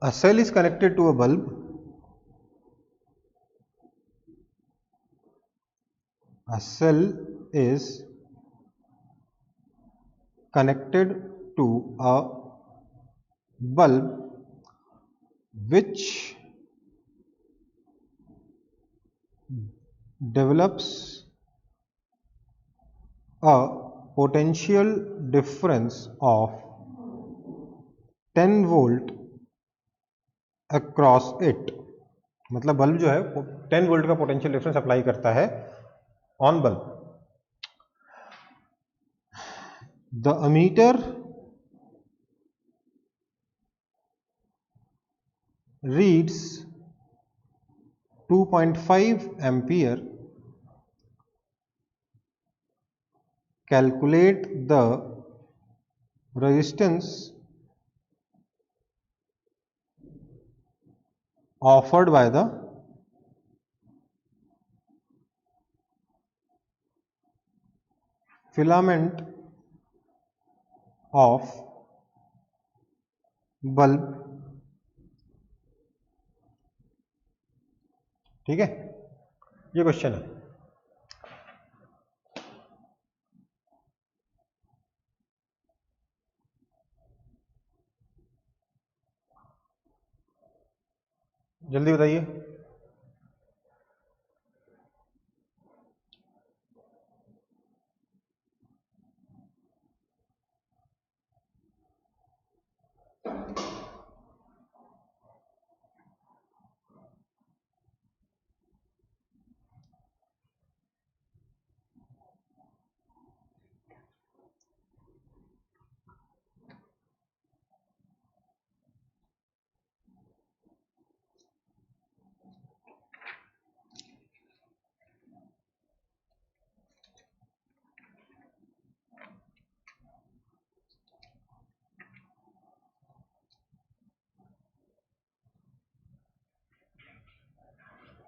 A cell is connected to a bulb. A cell is connected to a bulb which develops a potential difference of 10 volt across it. मतलब bulb जो है 10 volt का potential difference apply करता है on bulb. The ammeter reads 2.5 ampere. Calculate the resistance offered by the filament of bulb. ठीक है, ये question है. जल्दी बताइए.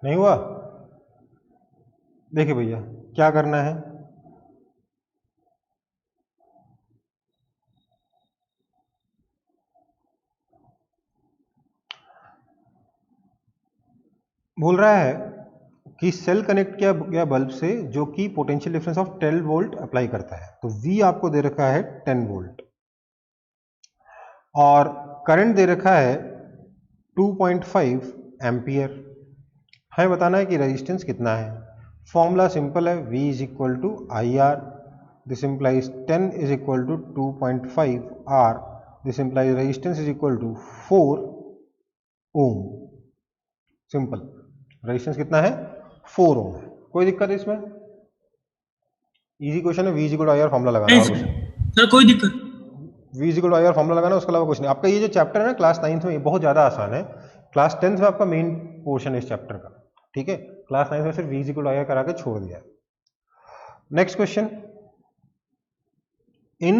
नहीं हुआ? देखिए भैया, क्या करना है. बोल रहा है कि सेल कनेक्ट किया गया बल्ब से जो कि potential difference of 10 volt apply करता है. तो V आपको दे रखा है 10 वोल्ट और करंट दे रखा है 2.5 एम्पियर. हमें बताना है कि रेजिस्टेंस कितना है. फॉर्मूला सिंपल है, V is equal to I R. This implies 10 is equal to 2.5 R. This implies resistance is equal to 4 ohm. Simple. Resistance कितना है? 4 ओम है. कोई दिक्कत है इसमें? इजी क्वेश्चन है. V is equal to I R formula लगाना है. सर कोई दिक्कत. V is equal to I R formula लगाना, उसके अलावा कुछ नहीं. आपका ये जो चैप्टर है ना क्लास 9th में, ये बहुत ज़्यादा आसान है. क्लास 10th में आपका मेन पोर्शन है इस चैप्टर का. ठीक है, क्लास 9th में सिर्फ V is equal to I R करा के छोड़ दिया है. Next question. In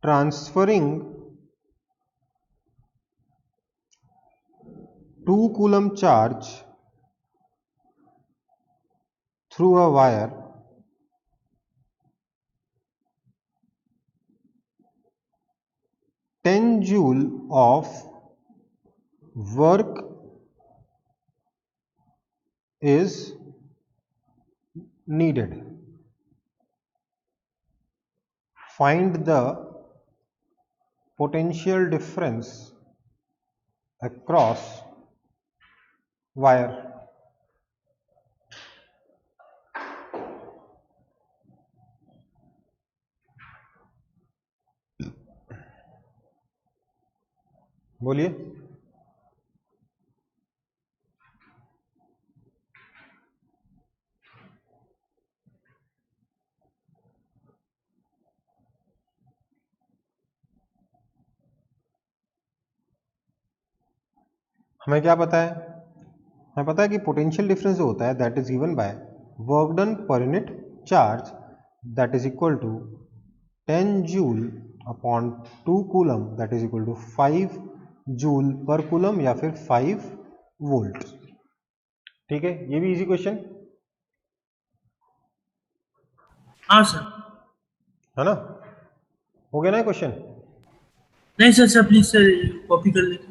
transferring 2 coulomb charge through a wire, $10 of work is needed. Find the potential difference across wire. बोलिए. हमें क्या पता है? हमें पता है कि पोटेंशियल डिफरेंस जो होता है that is given by work done per unit charge that is equal to 10 joule upon 2 coulomb that is equal to 5 joule per coulomb या फिर 5 वोल्ट. ठीक है, ये भी इजी क्वेश्चन हाँ सर. है ना. हो गया ना क्वेश्चन? नहीं sir sir please sir copy कर लेते।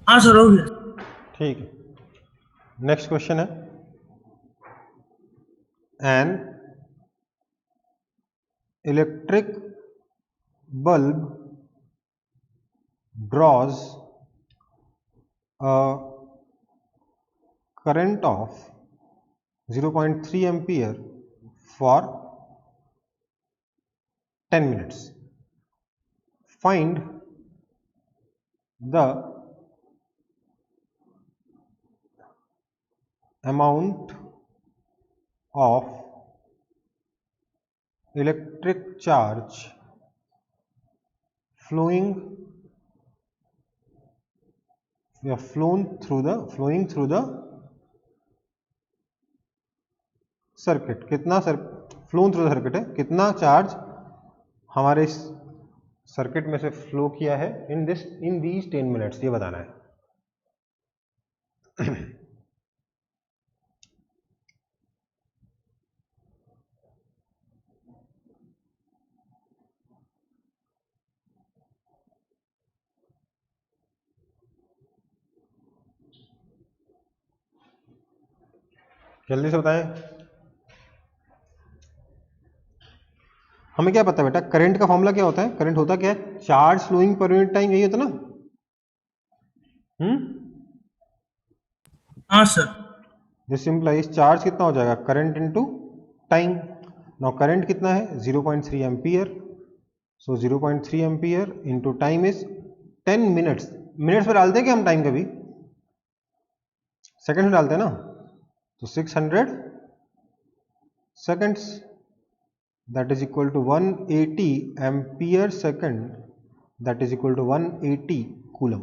हाँ सर हो गया। ठीक है, नेक्स्ट क्वेश्चन है an electric bulb draws a current of 0.3 ampere for 10 minutes. Find the amount of electric charge flowing through the circuit. कितना फ्लो थ्रू द सर्किट है, कितना चार्ज हमारे इस सर्किट में से फ्लो किया है इन दीज 10 मिनट्स, ये बताना है। जल्दी से बताएं। हमें क्या पता है बेटा, करंट का फॉर्मूला क्या होता है? करंट होता क्या है? Charge flowing per unit time, यही होता ना। हाँ सर। दिस इंप्लाइज चार्ज कितना हो जाएगा? Current into time. Now current कितना है? 0.3 ampere. So 0.3 ampere into time is 10 minutes. Minutes में डालते हैं क्या हम टाइम कभी? सेकंड में डालते हैं ना। तो 600 seconds, that is equal to 180 ampere second, that is equal to 180 coulomb.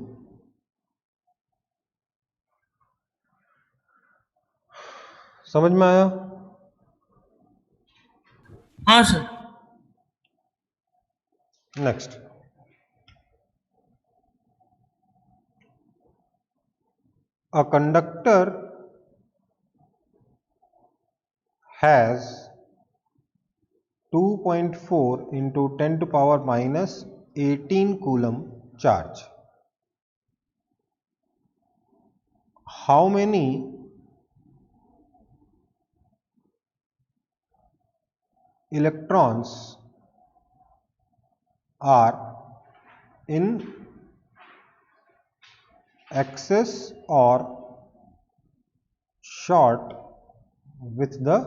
समझ में आया? हाँ sir. Next, a conductor has 2.4 into 10 to power minus 18 coulomb charge. How many electrons are in excess or short with the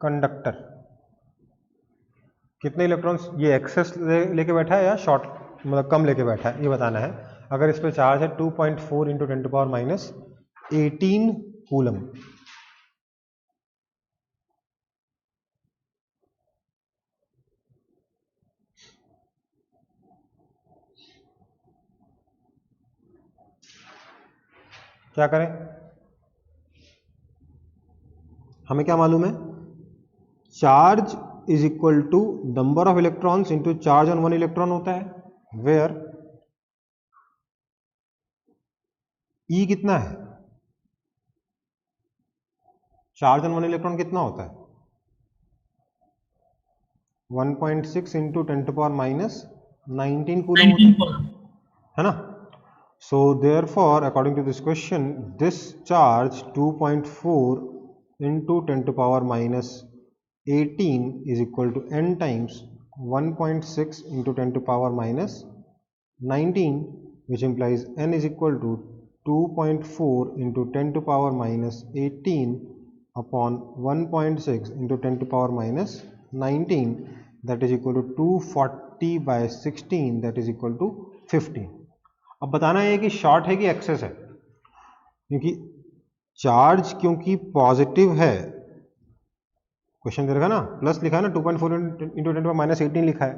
conductor? कितने electrons ये access लेके बैठा है या शॉर्ट, मतलब कम लेके बैठा है, ये बताना है। अगर इस पे चार्ज है 2.4 into 10 to power minus 18 coulomb. क्या करें? हमें क्या मालूम है? Charge is equal to number of electrons into charge on one electron होता है, वेयर ई कितना है? चार्ज ऑन वन इलेक्ट्रॉन कितना होता है? 1.6 into 10 to power minus 19 coulomb होता 19 पर। है ना। So therefore, according to this question, this charge 2.4 into 10 to power minus 18 is equal to n times 1.6 into 10 to power minus 19, which implies n is equal to 2.4 into 10 to power minus 18 upon 1.6 into 10 to power minus 19, that is equal to 240 by 16, that is equal to 15। अब बताना है कि short है कि access है, क्योंकि charge क्योंकि positive है, क्वेश्चन दे रखा ना, प्लस लिखा है ना, 2.4 इंटू 10 माइनस 18 लिखा है,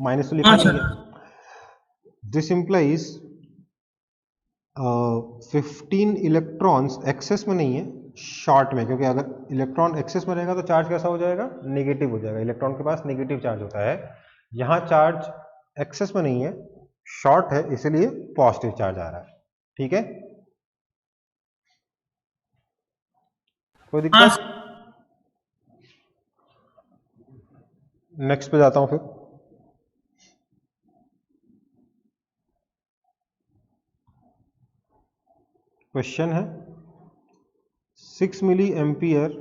माइनस तो लिखा हाँ नहीं सर। है। दिस इंप्लाइज 15 इलेक्ट्रॉन्स एक्सेस में नहीं है, शॉर्ट में, क्योंकि अगर इलेक्ट्रॉन एक्सेस में रहेगा तो चार्ज कैसा हो जाएगा, नेगेटिव हो जाएगा, इलेक्ट्रॉन के पास नेगेटिव चार्ज होता है। यहाँ चार्ज एक्सेस में नहीं है, शॉर्ट है, इसलिए पॉजिटिव चार्ज आ रहा है। ठीक है, कोई हाँ दिक्कत? सर। नेक्स्ट पे जाता हूं फिर। क्वेश्चन है 6 milli ampere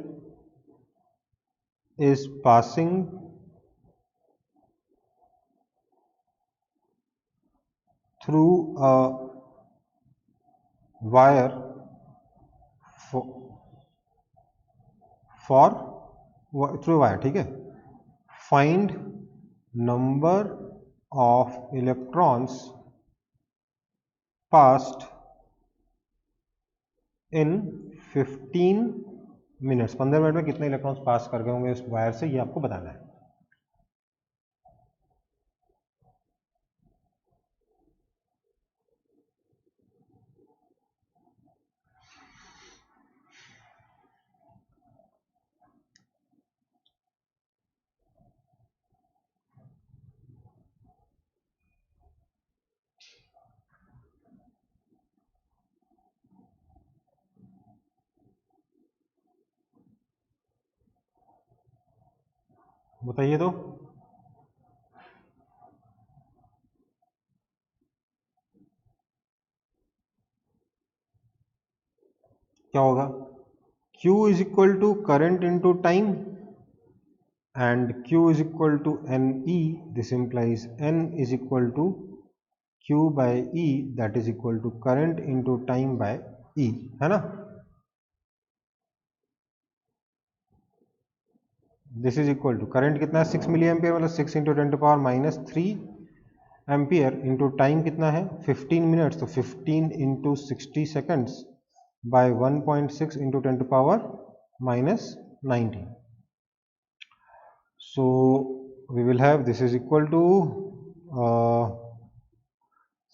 is passing through a wire for through wire. ठीक है, find number of electrons passed in 15 minutes. 15 minute में कितने इलेक्ट्रॉन्स पास कर गए होंगे इस वायर से, ये आपको बताना है। बताइए तो। क्या होगा, Q is equal to current into time and Q is equal to N E, this implies N is equal to Q by E, that is equal to current into time by E, है ना। This is equal to current कितना है 6 milli ampere, मतलब 6 into 10 to power minus 3 ampere into time कितना है 15 minutes, तो 15 into 60 seconds by 1.6 into 10 to power minus 19. So we will have this is equal to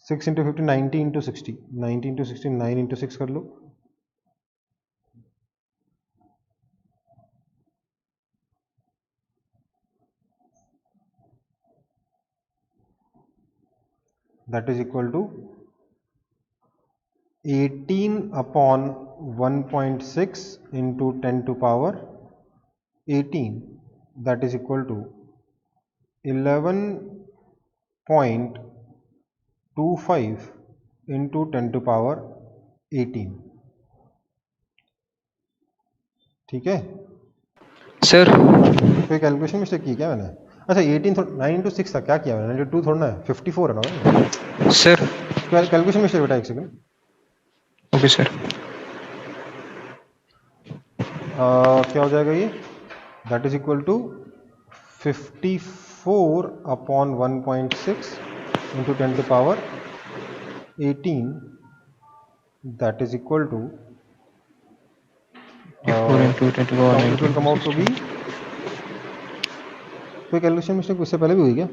6 into 50 90 into 60, 90 into 60 9 into 6 कर लो, that is equal to 18 upon 1.6 into 10 to power 18, that is equal to 11.25 into 10 to power 18. ठीक है sir. कोई calculation mistake की क्या मैंने? अच्छा 18 9 into 6 था, क्या किया मैंने, 92 थोड़ा है, 54 है ना भाई सर कैलकुलेशन मिस्टेक बेटा, एक सेकंड। Okay sir. क्या हो जाएगा ये, that is equal to 54 upon 1.6 into 10 to power 18, that is equal to it will come out to be, कोई कैलकुलेशन मिस्टेक उससे पहले भी हुई क्या?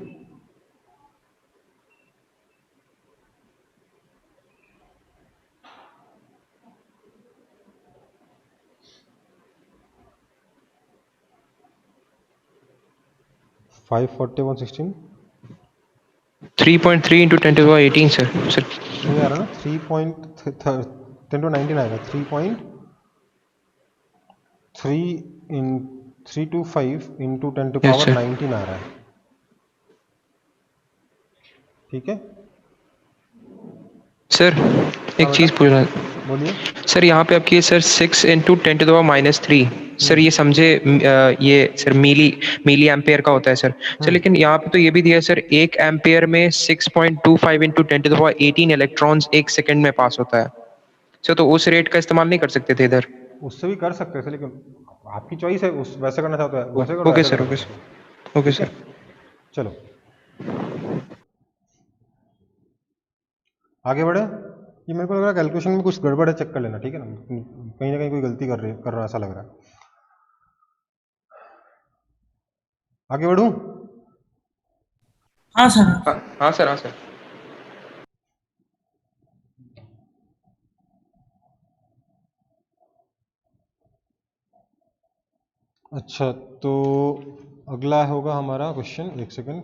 Five 41 3.3 into 10 to power 18 sir. Sir नहीं आ रहा ना, 3.10 टू 19 आएगा, 3.325 into 10 to yes power sir. 19 आ रहा है। ठीक है सर एक चीज़ पूछना, बोलिए। सर यहाँ पे आपकी sir 6 into 10 to power -3, sir ये समझे ये सर मिली एम्पेयर का होता है सर। सर लेकिन यहाँ पे तो ये भी दिया है सर 1 एम्पेयर में 6.25 into 10 to power 18 electrons 1 second में पास होता है सर, तो उस रेट का इस्तेमाल नहीं कर सकते थे इधर? उससे भी कर सकते थे, लेकिन आपकी चॉइस है, उस वैसे करना चाहते हैं वैसे करो, ओके ऐसे सर, करना ओके चाहते हैं। सर, ओके ठीक है सर। चलो आगे बढ़े। ये मेरे को लग रहा है कैलकुलेशन में कुछ गड़बड़ है, चेक कर लेना, ठीक है ना, कहीं ना कहीं कोई गलती कर रहा है, ऐसा लग रहा है। आगे बढ़ूं? हाँ सर। हाँ सर, हाँ सर। अच्छा, तो अगला होगा हमारा क्वेश्चन, एक second.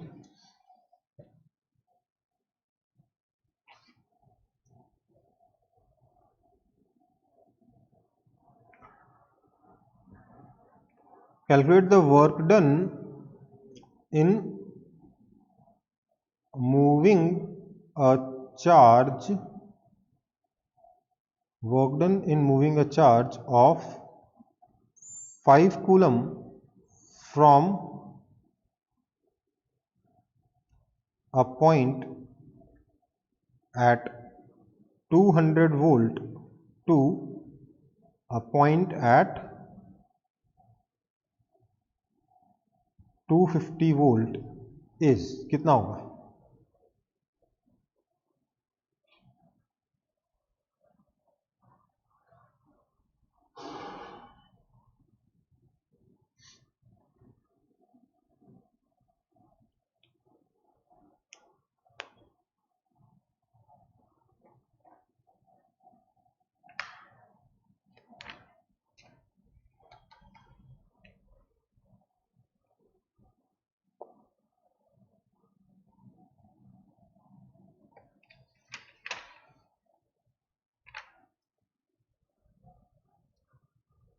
Calculate the work done in moving a charge, work done in moving a charge of 5 coulomb from a point at 200 volt to a point at 250 volt is कितना होगा?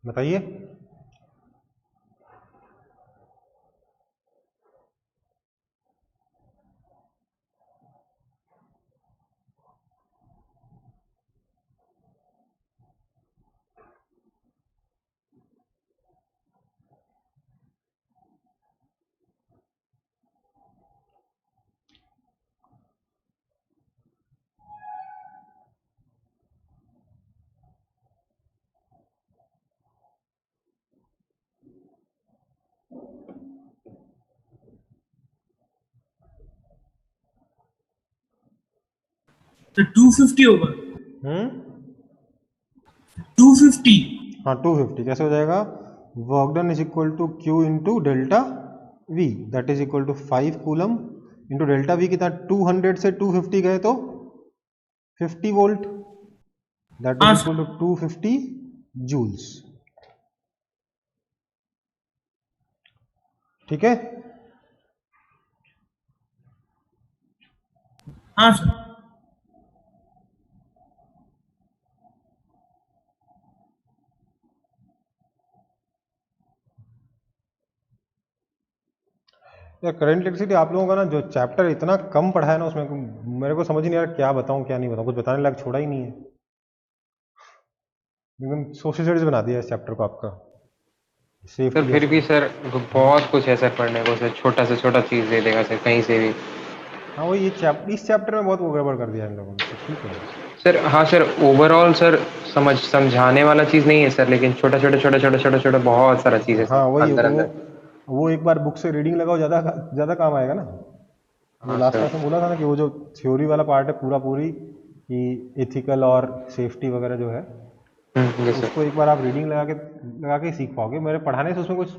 बताइए। तो 250 होगा। हम्म 250। हाँ, 250 कैसे हो जाएगा? Work done is equal to Q into delta V, that is equal to 5 coulomb into delta V कितना? 200 से 250 गए तो 50 वोल्ट, दैट इज हाँ इक्वल सर। To 250 joules. ठीक है। हाँ सर। यार करंट इलेक्ट्रिसिटी आप लोगों का ना जो चैप्टर इतना कम पढ़ा है ना, उसमें मेरे को समझ ही नहीं आ रहा क्या बताऊं क्या नहीं बताऊं, कुछ बताने लायक छोड़ा ही नहीं है। एकदम सोशल स्टडीज बना दिया इस चैप्टर को आपका। सर सेफ्टी फिर भी सर हाँ बहुत कुछ है सर पढ़ने को, सर छोटा से छोटा चीज़ दे देगा सर कहीं से भी। हाँ, वही ये इस चैप्टर में बहुत वो गड़बड़ कर दिया इन लोगों ने, तो ठीक है। सर हाँ सर, ओवरऑल सर समझाने वाला चीज़ नहीं है सर, लेकिन छोटा छोटा छोटा छोटा छोटा छोटा बहुत सारा चीज़ है हाँ सर वही है, अंदर तो अंदर। वो एक बार बुक से रीडिंग लगाओ, ज़्यादा ज़्यादा काम आएगा ना। वो हाँ लास्ट सर। क्लास में बोला था ना कि वो जो थ्योरी वाला पार्ट है पूरा पूरी, कि एथिकल और सेफ्टी वगैरह जो है, यस सर। उसको एक बार आप रीडिंग लगा के ही सीख पाओगे। मेरे पढ़ाने से उसमें कुछ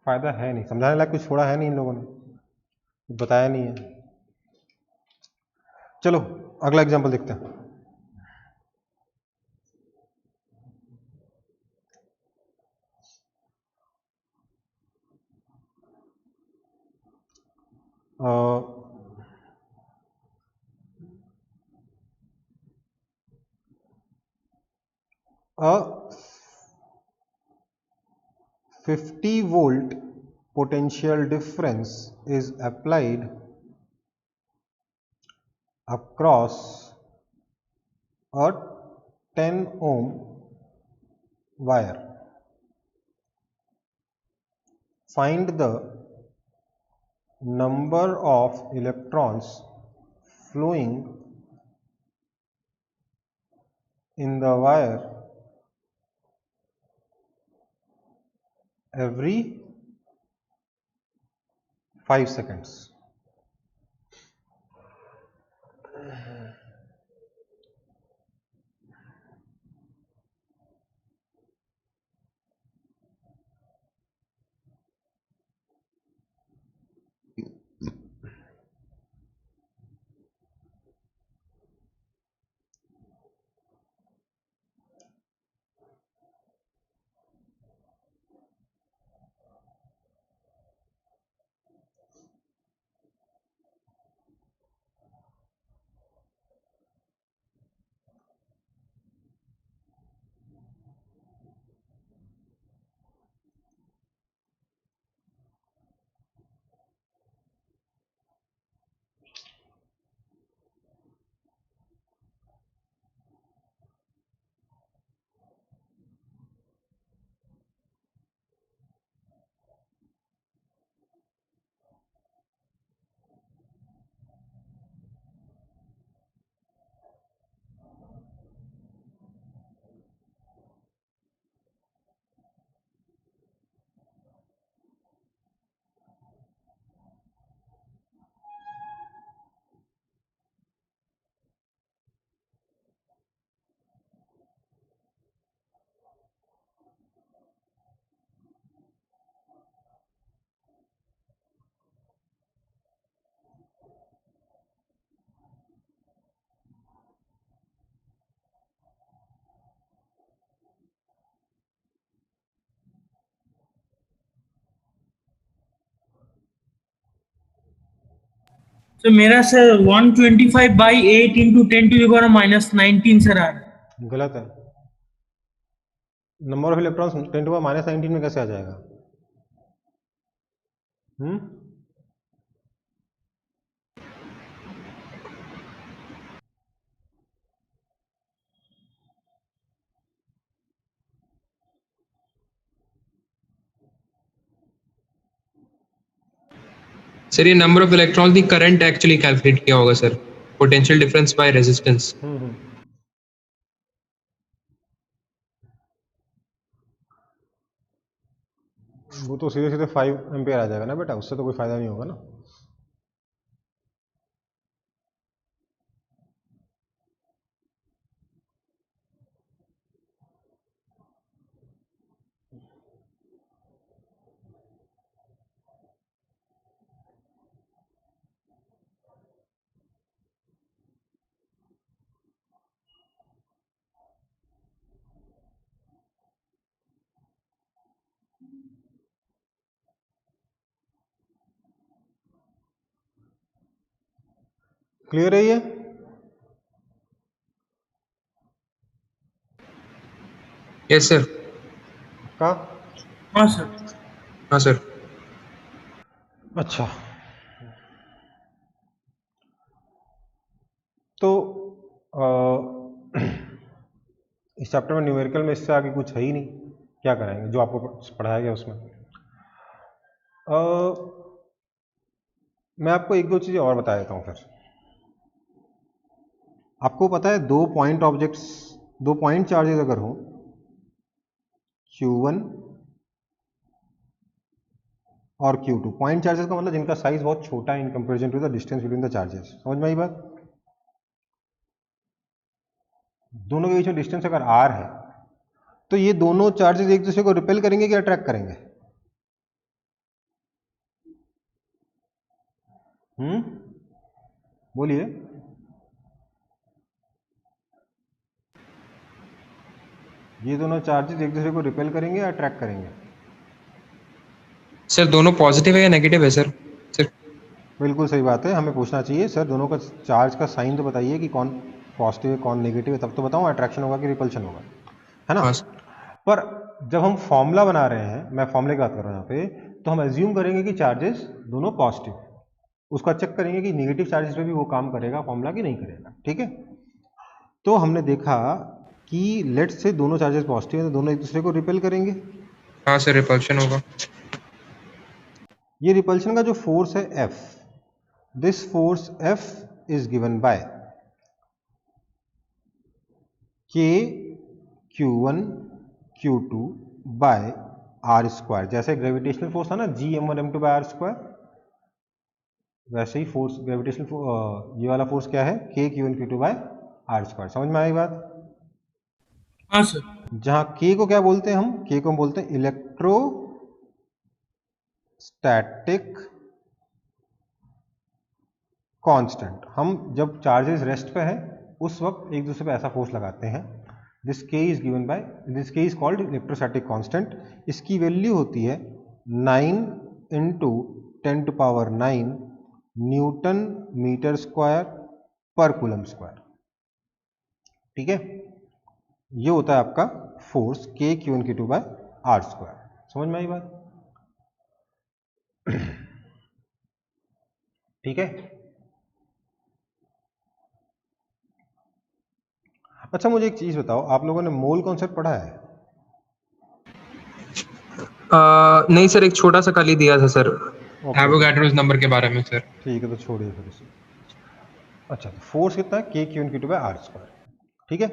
फ़ायदा है नहीं, समझाने लायक कुछ छोड़ा है नहीं इन लोगों ने, कुछ बताया नहीं है। चलो अगला एग्जाम्पल देखते हैं। अ 50 volt potential difference is applied across a 10 ohm wire. Find the number of electrons flowing in the wire every 5 seconds. तो मेरा सर 125/8 × 10⁻⁻19 सर आ रहा है। गलत है। नंबर ऑफ इलेक्ट्रॉन्स 10⁻⁻19 में कैसे आ जाएगा? सर ये number of electrons the current actually calculate किया होगा sir, potential difference by resistance. वो तो सीधे सीधे 5 एम्पियर आ जाएगा ना बेटा, उससे तो कोई फायदा नहीं होगा ना। क्लियर है ये? Yes sir. का हाँ सर। हाँ सर। अच्छा, तो इस चैप्टर में न्यूमेरिकल में इससे आगे कुछ है ही नहीं, क्या कराएंगे जो आपको पढ़ाया गया उसमें। मैं आपको एक दो चीज़ें और बता देता हूँ फिर। आपको पता है दो पॉइंट चार्जेस अगर हो, Q1 और Q2, पॉइंट चार्जेस का मतलब जिनका साइज बहुत छोटा है in comparison to the distance between the charges. समझ में आई बात? दोनों के बीच में डिस्टेंस अगर r है तो ये दोनों चार्जेस एक दूसरे को रिपेल करेंगे कि अट्रैक्ट करेंगे? बोलिए। ये दोनों चार्जेस एक दूसरे को रिपेल करेंगे या अट्रैक्ट करेंगे? सर दोनों पॉजिटिव है या नेगेटिव है सर? सर बिल्कुल सही बात है, हमें पूछना चाहिए सर दोनों का चार्ज का साइन तो बताइए कि कौन पॉजिटिव है कौन नेगेटिव है, तब तो बताऊं अट्रैक्शन होगा कि रिपल्शन होगा, है ना। हाँ पर जब हम फॉर्मूला बना रहे हैं, मैं फॉर्मूले की बात कर रहा हूँ यहाँ पे, तो हम एज्यूम करेंगे कि चार्जेस दोनों पॉजिटिव, उसका चेक करेंगे कि नेगेटिव चार्जेस पे भी वो काम करेगा फॉर्मूला कि नहीं करेगा, ठीक है। तो हमने देखा कि लेट से दोनों चार्जेस पॉजिटिव है तो दोनों एक दूसरे को रिपेल करेंगे। हाँ सर, रिपल्शन होगा। ये रिपल्शन का जो फोर्स है F, this force F is given by K Q1 Q2 by R square. जैसे ग्रेविटेशनल फोर्स था ना G m1 m2 bye R square, वैसे ही फोर्स ग्रेविटेशनल ये वाला फोर्स क्या है K Q1 Q2 by R square. समझ में आई बात? हाँ सर। जहां K को क्या बोलते हैं हम? K को हम बोलते हैं इलेक्ट्रोस्टैटिक कांस्टेंट। हम जब चार्जेस रेस्ट पे है उस वक्त एक दूसरे पे ऐसा फोर्स लगाते हैं। This K is given by, this K is called electrostatic constant. इसकी वैल्यू होती है 9 इंटू 10⁻9 newton metre square per coulomb square, ठीक है। ये होता है आपका force K Q1 Q2 by R square. समझ में आई बात? ठीक है। अच्छा मुझे एक चीज बताओ, आप लोगों ने मोल कॉन्सेप्ट पढ़ा है? नहीं सर, एक छोटा सा कल ही दिया था सर, ओके एवोगाड्रोस नंबर के बारे में सर। ठीक है, तो छोड़िए फिर इसे। अच्छा, तो फोर्स कितना है? K Q1 Q2 by R square, ठीक है।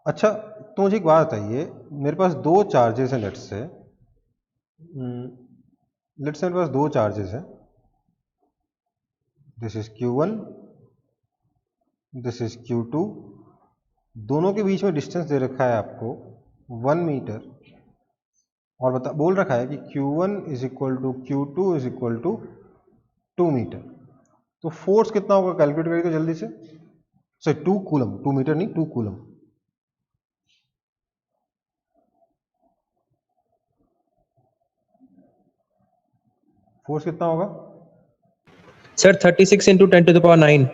अच्छा, तो मुझे एक बात बताइए, मेरे पास दो चार्जेस हैं लेट्स से मेरे पास दो चार्जेस हैं, this is Q1, this is Q2। दोनों के बीच में डिस्टेंस दे रखा है आपको 1 मीटर, और बोल रखा है कि Q1 is equal to Q2 is equal to 2 metre. तो फोर्स कितना होगा कैलकुलेट करिए तो जल्दी से। सॉरी 2 कूलम, 2 मीटर नहीं 2 कूलम। फोर्स कितना होगा? Sir 36 into 10 to the power 9.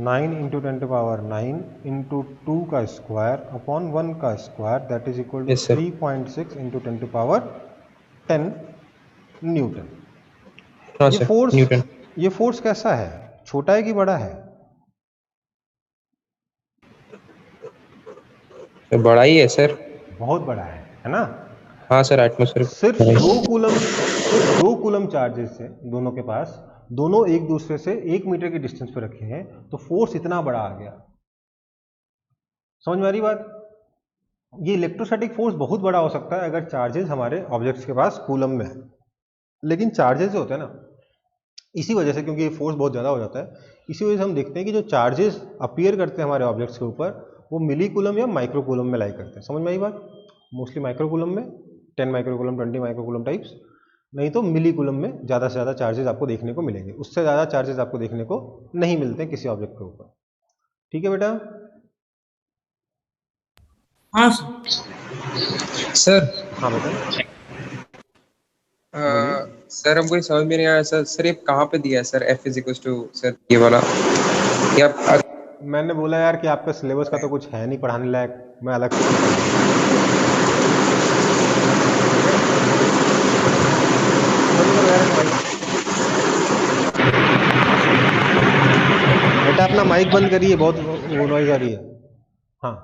9 into 10 to power 9 into 2 का स्क्वायर अपॉन 1 का square, that is equal to Yes, sir. 3.6 इंटू 10 टू पावर 10 न्यूटन। हाँ ये सर, फोर्स न्यूटन। ये फोर्स कैसा है, छोटा है कि बड़ा है? तो बड़ा ही है सर। बहुत बड़ा है ना? हाँ सर, एटमॉस्फेयर। सिर्फ दो कूलम चार्जेस है दोनों के पास, दोनों एक दूसरे से 1 मीटर की डिस्टेंस पे रखे हैं, तो फोर्स इतना बड़ा आ गया। समझ में आ रही बात? ये इलेक्ट्रोस्टैटिक फोर्स बहुत बड़ा हो सकता है अगर चार्जेस हमारे ऑब्जेक्ट्स के पास कूलम में है, लेकिन चार्जेस जो होते हैं ना, इसी वजह से, क्योंकि ये फोर्स बहुत ज़्यादा हो जाता है, इसी वजह से हम देखते हैं कि जो चार्जेस अपीयर करते हैं हमारे ऑब्जेक्ट्स के ऊपर, वो मिली कूलम या माइक्रो कूलम में लाई करते हैं। समझ में आई बात? मोस्टली माइक्रो कूलम में, 10 micro coulomb, 20 micro coulomb types, नहीं तो मिली कूलम में ज़्यादा से ज़्यादा चार्जेस आपको देखने को मिलेंगे, उससे ज़्यादा चार्जेस आपको देखने को नहीं मिलते किसी ऑब्जेक्ट के ऊपर। ठीक है बेटा? हाँ सर। सर हाँ बेटा बोलिए। सर हमको ये समझ में नहीं आया सर। सर ये कहाँ पे दिया है sir, F is equal to sir ये वाला, या मैंने बोला यार कि आपका सिलेबस का तो कुछ है नहीं पढ़ाने लायक, मैं अलग से क्यों पढ़ाऊँ? ठीक है, बंद करो यार माइक। बेटा अपना माइक बंद करिए, बहुत वो नॉइज आ रही है। हाँ,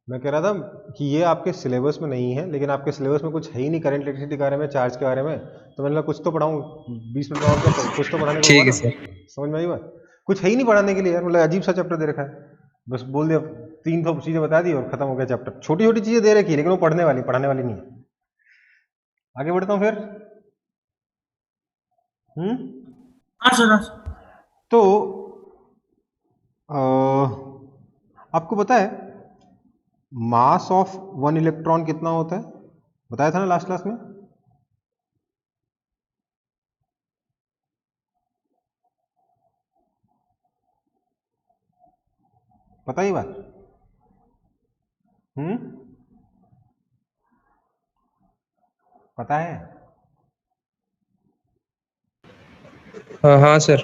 मैं कह रहा था कि ये आपके सिलेबस में नहीं है, लेकिन आपके सिलेबस में कुछ है ही नहीं करंट इलेक्ट्रिसिटी के बारे में, चार्ज के बारे में, तो मैंने कहा कुछ तो पढ़ाऊँ, 20 मिनट और तो कुछ तो पढ़ाने को होगा ठीक है ना। सर। समझ में आई बात? कुछ है ही नहीं पढ़ाने के लिए यार, मतलब अजीब सा चैप्टर दे रखा है, बस बोल दिया, 3 चीजें बता दी और खत्म हो गया चैप्टर। छोटी छोटी चीजें दे रखी है, लेकिन वो पढ़ने वाली, पढ़ाने वाली नहीं है। आगे बढ़ता हूँ फिर। हाँ सर। हाँ सर। तो आपको पता है मास ऑफ 1 इलेक्ट्रॉन कितना होता है? बताया था ना लास्ट क्लास में। पता ही बात? पता है? हाँ हाँ सर।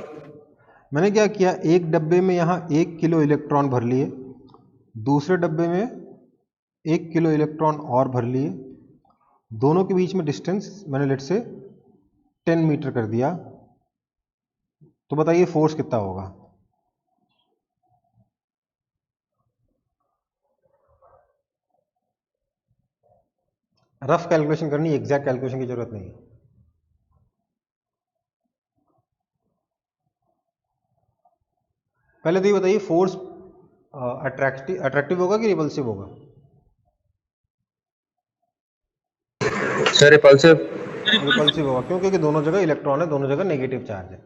मैंने क्या किया, एक डब्बे में यहाँ 1 किलो इलेक्ट्रॉन भर लिए, दूसरे डब्बे में 1 किलो इलेक्ट्रॉन और भर लिए, दोनों के बीच में डिस्टेंस मैंने लेट से 10 मीटर कर दिया, तो बताइए फोर्स कितना होगा? रफ कैलकुलेशन करनी, एग्जैक्ट कैलकुलेशन की जरूरत नहीं है। पहले तो ये बताइए फोर्स अट्रैक्टिव होगा कि रिपल्सिव होगा? Sir repulsive. रिपल्सिव होगा, क्यों? क्योंकि दोनों जगह इलेक्ट्रॉन है, दोनों जगह नेगेटिव चार्ज है।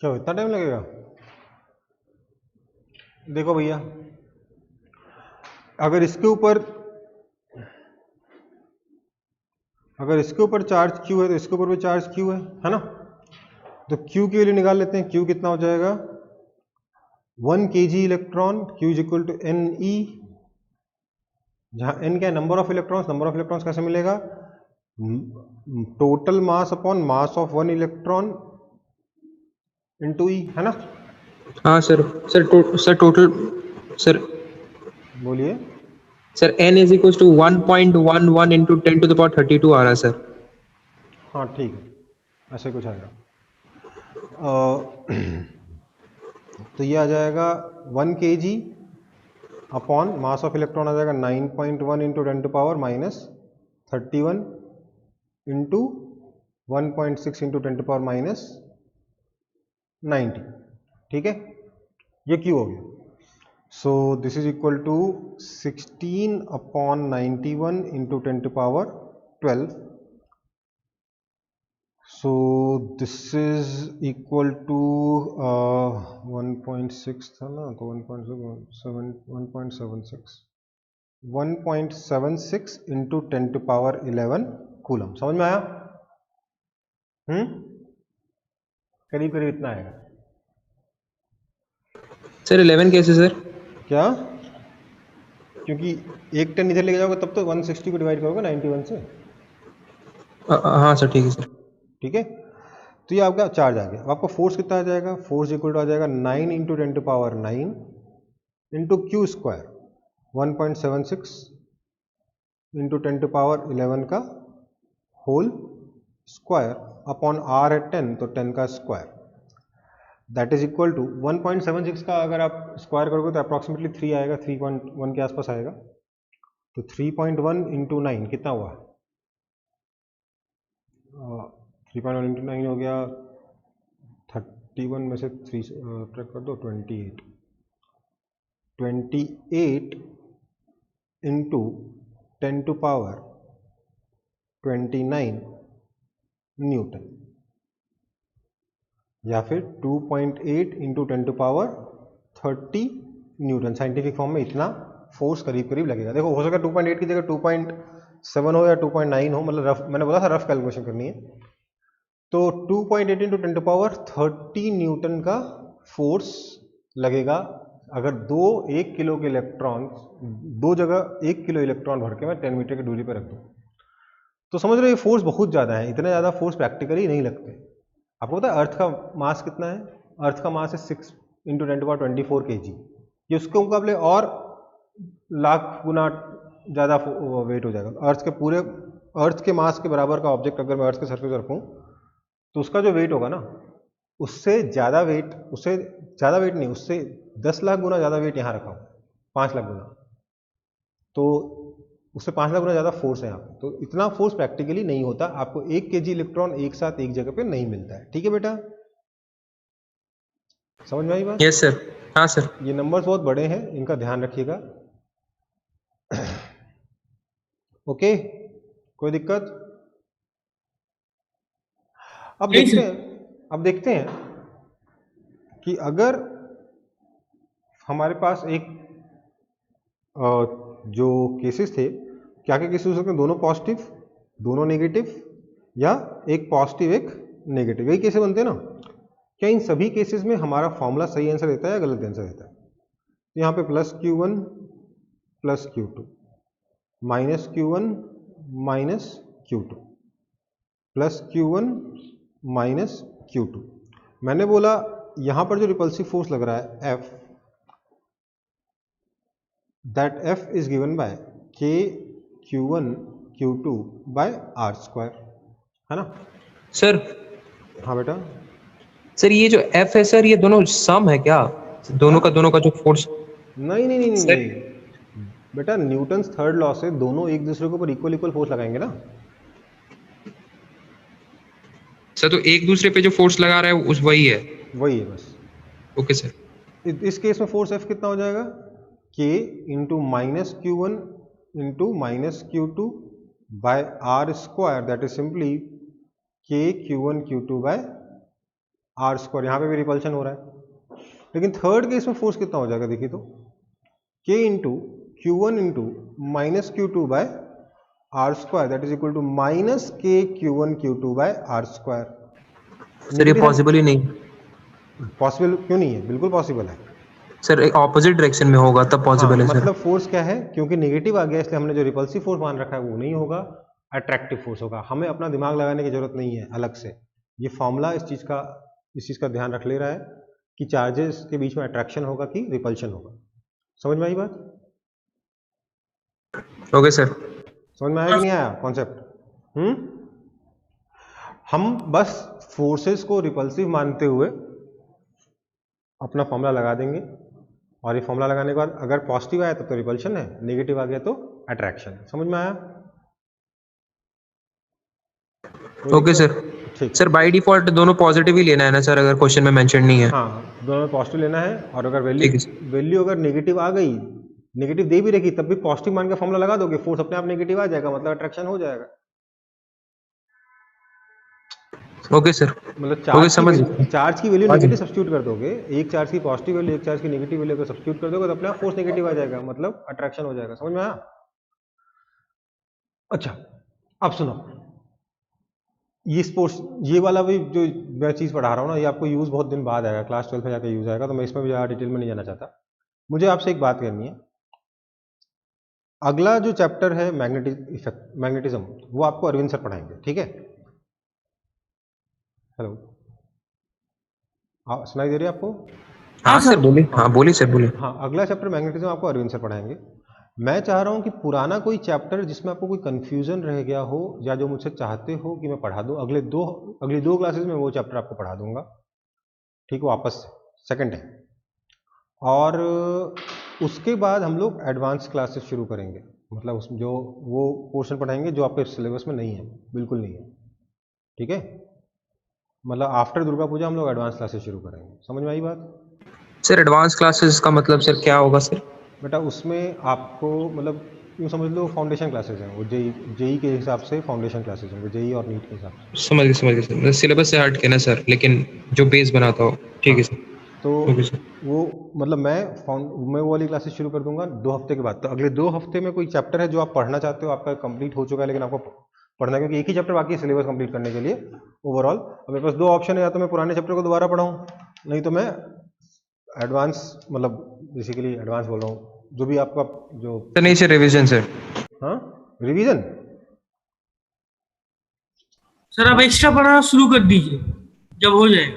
क्यों इतना टाइम लगेगा? देखो भैया, अगर इसके ऊपर अगर इसके ऊपर चार्ज q है तो इसके ऊपर भी चार्ज q है ना। तो q की वैल्यू निकाल लेते हैं। q कितना हो जाएगा 1 kg electron, q is equal to Ne, जहां n क्या है number of electrons. Number of electrons कैसे मिलेगा, total mass upon mass of one electron into E, है ना। हाँ सर। सर टोटल सर बोलिए। Sir n is equal to 1.11 into 10 to the power 32 आ रहा है सर। हाँ ठीक है, ऐसे कुछ आएगा। तो ये आ जाएगा 1 kg upon mass of electron आ जाएगा 9.1 into 10 to power minus 31 into 1.6 into 10 to power minus 90, ठीक है। ये क्यों हो गया। So this is equal to 16 upon 91 into 10 to power 12। So this is equal to 1.6 था ना, तो 1.76 इंटू 10 टू पावर 11 कूलम। समझ में आया। करीब करीब इतना आएगा। सर 11 कैसे सर? क्या, क्योंकि एक 10 इधर लेके जाओगे तब तो 160 को डिवाइड करोगे 91 से। हाँ सर ठीक है सर। ठीक है, तो ये आपका चार्ज आ गया। अब आपका फोर्स कितना आ जाएगा, फोर्स इक्वल टू आ जाएगा 9 into 10 to power 9 into Q square 1.76 into 10 to power 11 का whole square upon R at 10, तो 10 का square, that is equal to 1.76 का अगर आप स्क्वायर करोगे तो अप्रॉक्सीमेटली 3 आएगा, 3.1 के आसपास आएगा। तो 3.1 इंटू 9 कितना हुआ, 3.1 इंटू 9 हो गया 31 में से 3 ट्रैक कर दो 28 इंटू 10 टू पावर 29 न्यूटन, या फिर 2.8 into 10 to power 30 newton. Scientific form में इतना फोर्स करीब करीब लगेगा। देखो हो सका 2.8 की जगह 2.7 हो या 2.9 हो, मतलब रफ, मैंने बोला था रफ कैलकुलेशन करनी है। तो 2.8 इंटू 10 टू पावर 30 न्यूटन का फोर्स लगेगा अगर 1 किलो के इलेक्ट्रॉन, दो जगह 1 किलो इलेक्ट्रॉन भर के मैं 10 मीटर की दूरी पर रख दूँ। तो समझ रहे हो ये फोर्स बहुत ज़्यादा है। इतने ज़्यादा फोर्स प्रैक्टिकली नहीं लगते। आपको पता है अर्थ का मास कितना है, अर्थ का मास है 6 इंटू 10 टू पावर 24 kg। ये उसके मुकाबले और लाख गुना ज़्यादा वेट हो जाएगा। अर्थ के मास के बराबर का ऑब्जेक्ट अगर मैं अर्थ के सरफेस रखूँ तो उसका जो वेट होगा ना, उससे ज़्यादा वेट नहीं, उससे 10 लाख गुना ज़्यादा वेट यहाँ रखा हूँ, 5 लाख गुना, तो उससे 5 लाख गुना ज़्यादा फोर्स है यहाँ पे। तो इतना फोर्स प्रैक्टिकली नहीं होता। आपको 1 kg इलेक्ट्रॉन एक साथ एक जगह पे नहीं मिलता है। ठीक है बेटा, समझ में आई बात? Yes sir. हाँ सर। ये नंबर्स बहुत बड़े हैं, इनका ध्यान रखिएगा। ओके, कोई दिक्कत? अब देखते हैं कि अगर हमारे पास एक जो केसेस थे, क्या क्या केसेस हो सकते हैं, दोनों पॉजिटिव दोनों नेगेटिव, या एक पॉजिटिव एक नेगेटिव, यही केसेस बनते हैं ना। क्या इन सभी केसेस में हमारा फॉर्मूला सही आंसर देता है या गलत आंसर देता है? तो यहाँ पे plus Q1 plus Q2 minus Q1 minus Q2 plus Q1 minus Q2। मैंने बोला यहाँ पर जो रिपल्सिव फोर्स लग रहा है F, that F is given by K Q1 Q2 by R square, है ना सर। हाँ बेटा। सर ये जो F है सर, ये दोनों सम है क्या? दोनों का जो फोर्स? नहीं नहीं नहीं नहीं, सर नहीं बेटा, न्यूटन्स थर्ड लॉ से दोनों एक दूसरे के ऊपर इक्वल फोर्स लगाएंगे ना। सर तो एक दूसरे पे जो फोर्स लगा रहा है उस वही है। वही है बस। Okay sir. इस केस में फोर्स F कितना हो जाएगा, K into minus Q1 into minus Q2 by R square, that is simply K Q1 Q2 by R square. यहाँ पे भी रिपल्शन हो रहा है, लेकिन थर्ड केस में फोर्स कितना हो जाएगा देखिए तो, K into Q1 into minus Q2 by R square that is equal to minus K Q1 Q2 by R square. Sir ये पॉसिबल ही नहीं। पॉसिबल क्यों नहीं है? बिल्कुल पॉसिबल है सर एक ऑपोजिट डायरेक्शन में होगा तब पॉसिबल है सर। मतलब फोर्स क्या है, क्योंकि नेगेटिव आ गया इसलिए हमने जो रिपल्सिव फोर्स मान रखा है वो नहीं होगा, अट्रैक्टिव फोर्स होगा। हमें अपना दिमाग लगाने की जरूरत नहीं है अलग से, ये फॉर्मूला इस चीज का ध्यान रख ले रहा है कि चार्जेस के बीच में अट्रैक्शन होगा कि रिपल्शन होगा। समझ में आई बात? Okay sir. समझ में आया कि नहीं आया कॉन्सेप्ट? हम बस फोर्सेस को रिपल्सिव मानते हुए अपना फॉर्मूला लगा देंगे, और ये फॉर्मूला लगाने के बाद अगर पॉजिटिव आया तब तो रिपल्शन है, नेगेटिव आ गया तो अट्रैक्शन। समझ में आया? Okay sir. ठीक सर बाय डिफॉल्ट दोनों पॉजिटिव ही लेना है ना सर, अगर क्वेश्चन में मेंशन नहीं है? हाँ, दोनों पॉजिटिव लेना है, और अगर ठीक है सर। वैल्यू अगर नेगेटिव आ गई, नेगेटिव दे भी रखी, तब भी पॉजिटिव मान के फॉर्मूला लगा दोगे, फोर्स अपने आप नेगेटिव आ जाएगा, मतलब अट्रैक्शन हो जाएगा। Okay sir. मतलब ओके समझ गया। चार्ज की वैल्यू हाँ जी। नेगेटिव सब्स्टिट्यूट कर दोगे, एक चार्ज की पॉजिटिव वैल्यू एक चार्ज की नेगेटिव वैल्यू को सब्स्टिट्यूट कर दोगे तो अपने आप फोर्स नेगेटिव आ जाएगा, मतलब अट्रैक्शन हो जाएगा। समझ में आया? अच्छा, अब सुनो, ये वाला भी जो मैं चीज पढ़ा रहा हूँ ना, ये आपको यूज बहुत दिन बाद आएगा, क्लास 12 में जाकर यूज आएगा, तो मैं इसमें भी ज़्यादा डिटेल में नहीं जाना चाहता। मुझे आपसे एक बात करनी है, अगला जो चैप्टर है मैग्नेटिज्म, वो आपको अरविंद सर पढ़ाएंगे, ठीक है? हेलो, हाँ सुनाई दे रही है आपको? हाँ सर बोलिए। हाँ बोलिए सर बोलिए। हाँ, अगला चैप्टर मैग्नेटिज्म आपको अरविंद सर पढ़ाएंगे। मैं चाह रहा हूँ कि पुराना कोई चैप्टर जिसमें आपको कोई कंफ्यूजन रह गया हो, या जो मुझसे चाहते हो कि मैं पढ़ा दूँ, अगली दो क्लासेस में वो चैप्टर आपको पढ़ा दूंगा, ठीक है? वापस सेकंड है, और उसके बाद हम लोग एडवांस क्लासेस शुरू करेंगे, मतलब उसमें जो वो पोर्शन पढ़ाएंगे जो आपके सिलेबस में नहीं है, बिल्कुल नहीं है, ठीक है? मतलब आफ्टर दुर्गा पूजा हम लोग एडवांस क्लासेस शुरू करेंगे। समझ में आई बात? सर एडवांस क्लासेस का मतलब सर क्या होगा सर? बेटा उसमें आपको मतलब यूँ समझ लो फाउंडेशन क्लासेस हैं, वो जेई के हिसाब से फाउंडेशन क्लासेस होंगे, जेई और नीट के हिसाब से। समझ गए सर, मतलब सिलेबस से हट के ना सर, लेकिन जो बेस बनाता हो। ठीक है सर। तो ओके सर। वो मतलब मैं वो वाली क्लासेस शुरू कर दूंगा 2 हफ्ते के बाद। तो अगले 2 हफ्ते में कोई चैप्टर है जो आप पढ़ना चाहते हो, आपका कंप्लीट हो चुका है लेकिन आपको पढ़ना है, क्योंकि एक ही चैप्टर बाकी है सिलेबस कंप्लीट करने के लिए ओवरऑल। अब मेरे पास 2 ऑप्शन है, या तो मैं पुराने चैप्टर को दोबारा पढ़ाऊँ, नहीं तो मैं एडवांस, मतलब बेसिकली एडवांस बोल रहा हूँ, जो भी आपका जो सर नहीं सर, रिवीजन सर। हाँ रिवीजन। सर आप एक्स्ट्रा पढ़ाना शुरू कर दीजिए जब हो जाए।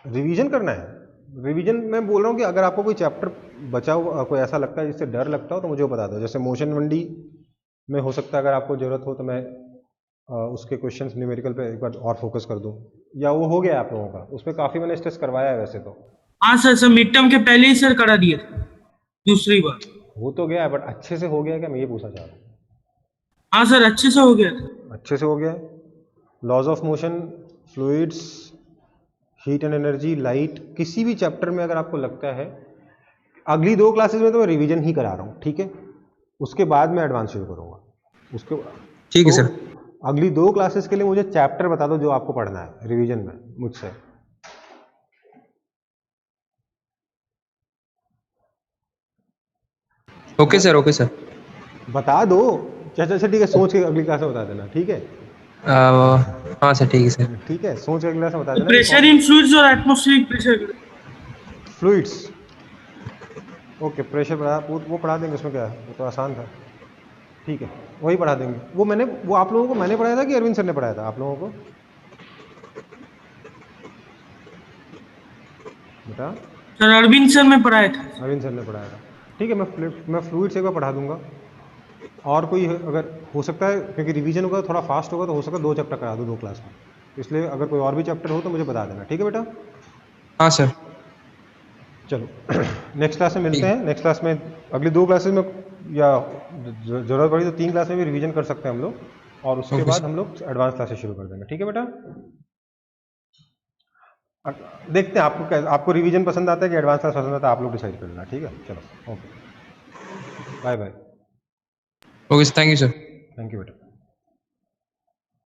रिवीजन करना है? रिवीजन मैं बोल रहा हूँ कि अगर आपको कोई चैप्टर बचा हुआ कोई ऐसा लगता है जिससे डर लगता हो तो मुझे बता दो। जैसे मोशन 1D में हो सकता है, अगर आपको जरूरत हो तो मैं उसके क्वेश्चंस न्यूमेरिकल पे एक बार और फोकस कर दूं, या वो हो गया आप लोगों का, उसमें काफ़ी मैंने स्ट्रेस करवाया है वैसे तो। हाँ सर मिड टर्म के पहले ही सर करा दिया था, दूसरी बार। हो तो गया है, बट अच्छे से हो गया है क्या, मैं ये पूछना चाह रहा हूँ। हाँ सर अच्छे से हो गया था। अच्छे से हो गया है। Laws of motion, fluids, heat and energy, light, किसी भी चैप्टर में अगर आपको लगता है, अगली 2 क्लासेस में तो मैं रिवीजन ही करा रहा हूँ, ठीक है? उसके बाद मैं एडवांस शुरू करूँगा उसके। ठीक है तो सर। अगली 2 क्लासेस के लिए मुझे चैप्टर बता दो जो आपको पढ़ना है रिवीजन में मुझसे। Okay sir. Okay sir. बता दो। अच्छा ठीक है, सोच के अगली क्लास में बता देना, ठीक है? हाँ सर ठीक है सर। ठीक है, सोच के अगली क्लास में बता तो देना। प्रेशर इन फ्लूइड्स और atmospheric pressure. Fluids, okay, pressure वो पढ़ा देंगे, उसमें क्या है, वो तो आसान था, ठीक है, वही पढ़ा देंगे। वो आप लोगों को मैंने पढ़ाया था कि अरविंद सर ने पढ़ाया था आप लोगों को बेटा? सर अरविंद सर में पढ़ाया था। अरविंद सर ने पढ़ाया था, ठीक है। मैं फ्लूइड्स एक बार पढ़ा दूंगा, और कोई अगर हो सकता है, क्योंकि रिवीजन होगा थोड़ा फास्ट होगा, तो हो सकता है 2 चैप्टर करा दूँ 2 क्लास में, इसलिए अगर कोई और भी चैप्टर हो तो मुझे बता देना, ठीक है बेटा? हाँ सर। चलो नेक्स्ट क्लास में मिलते हैं। नेक्स्ट क्लास में अगली 2 क्लासेस में, या जरूरत पड़ी तो 3 क्लास में भी रिवीजन कर सकते हैं हम लोग, और उसके बाद हम लोग एडवांस क्लासेस शुरू कर देंगे, ठीक है बेटा? देखते हैं आपको रिवीजन पसंद आता है कि एडवांस क्लास पसंद आता है, आप लोग डिसाइड कर लेना, ठीक है? चलो okay, bye bye. Okay thank you sir. Thank you बेटा।